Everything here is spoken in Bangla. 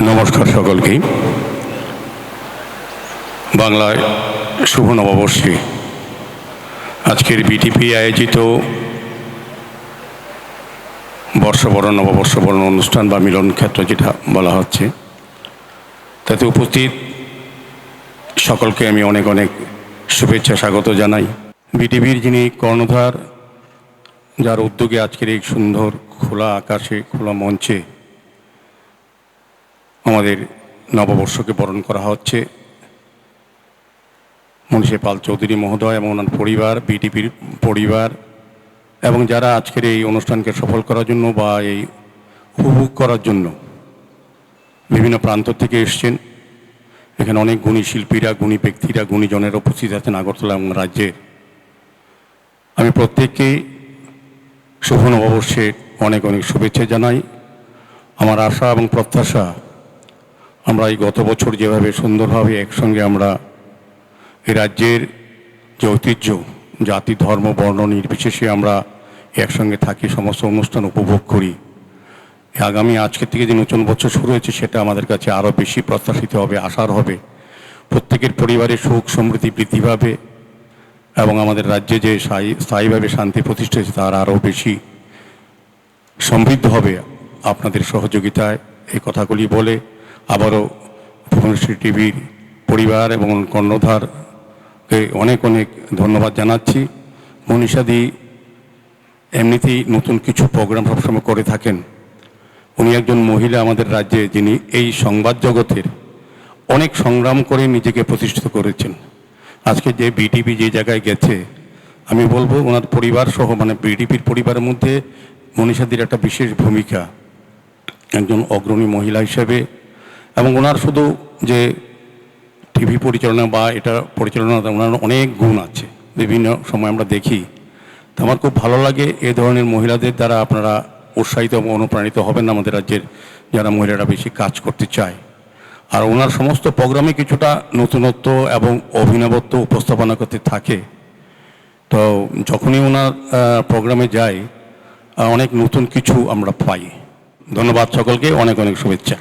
নমস্কার সকলকেই। বাংলায় শুভ নববর্ষে আজকের বিটিপি আয়োজিত বর্ষবরণ নববর্ষবরণ অনুষ্ঠান বা মিলন ক্ষেত্র যেটা বলা হচ্ছে, তাতে উপস্থিত সকলকে আমি অনেক অনেক শুভেচ্ছা স্বাগত জানাই। বিটিভির যিনি কর্ণধার, যার উদ্যোগে আজকের এই সুন্দর খোলা আকাশে খোলা মঞ্চে আমাদের নববর্ষকে বরণ করা হচ্ছে, মনীষী পাল চৌধুরী মহোদয় এবং ওনার পরিবার, বিটিভির পরিবার এবং যারা আজকের এই অনুষ্ঠানকে সফল করার জন্য বা এই উপভোগ করার জন্য বিভিন্ন প্রান্ত থেকে এসছেন। এখানে অনেক গুণী শিল্পীরা, গুণী ব্যক্তিরা, গুণীজনেরা উপস্থিত আছেন আগরতলা এবং রাজ্যের। আমি প্রত্যেককেই শুভ নববর্ষে অনেক অনেক শুভেচ্ছা জানাই। আমার আশা এবং প্রত্যাশা, আমরা এই গত বছর যেভাবে সুন্দরভাবে একসঙ্গে আমরা এই রাজ্যের যে ঐতিহ্য, জাতি ধর্ম বর্ণ নির্বিশেষে আমরা একসঙ্গে থাকি, সমস্ত অনুষ্ঠান উপভোগ করি, আগামী আজকের থেকে যে নতুন বছর শুরু হয়েছে সেটা আমাদের কাছে আরও বেশি প্রত্যাশিত হবে, আশার হবে। প্রত্যেকের পরিবারে সুখ সমৃদ্ধি বৃদ্ধি পাবে এবং আমাদের রাজ্যে যে স্থায়ীভাবে শান্তি প্রতিষ্ঠা হয়েছে তার আরও বেশি সমৃদ্ধ হবে আপনাদের সহযোগিতায়। এই কথাগুলি বলে আবারও ভুবনেশ্বরী টিভির পরিবার এবং কর্ণধারকে অনেক অনেক ধন্যবাদ জানাচ্ছি। মনীষাদি এমনিতেই নতুন কিছু প্রোগ্রাম সবসময় করে থাকেন। উনি একজন মহিলা আমাদের রাজ্যে, যিনি এই সংবাদ জগতের অনেক সংগ্রাম করে নিজেকে প্রতিষ্ঠিত করেছেন। আজকে যে বিটিভি যে জায়গায় গেছে, আমি বলবো ওনার পরিবার সহ, মানে বিটিভির পরিবারের মধ্যে মনীষাদির একটা বিশেষ ভূমিকা, একজন অগ্রণী মহিলা হিসেবে। এবং ওনার শুধু যে টিভি পরিচালনা বা এটা পরিচালনা, ওনার অনেক গুণ আছে, বিভিন্ন সময় আমরা দেখি। তো আমার খুব ভালো লাগে এ ধরনের মহিলাদের দ্বারা আপনারা উৎসাহিত এবং অনুপ্রাণিত হবেন আমাদের রাজ্যের যারা মহিলারা বেশি কাজ করতে চায়। আর ওনার সমস্ত প্রোগ্রামে কিছুটা নতুনত্ব এবং অভিনবত্ব উপস্থাপনা করতে থাকে। তো যখনই ওনার প্রোগ্রামে যাই অনেক নতুন কিছু আমরা পাই। ধন্যবাদ সকলকে, অনেক অনেক শুভেচ্ছা।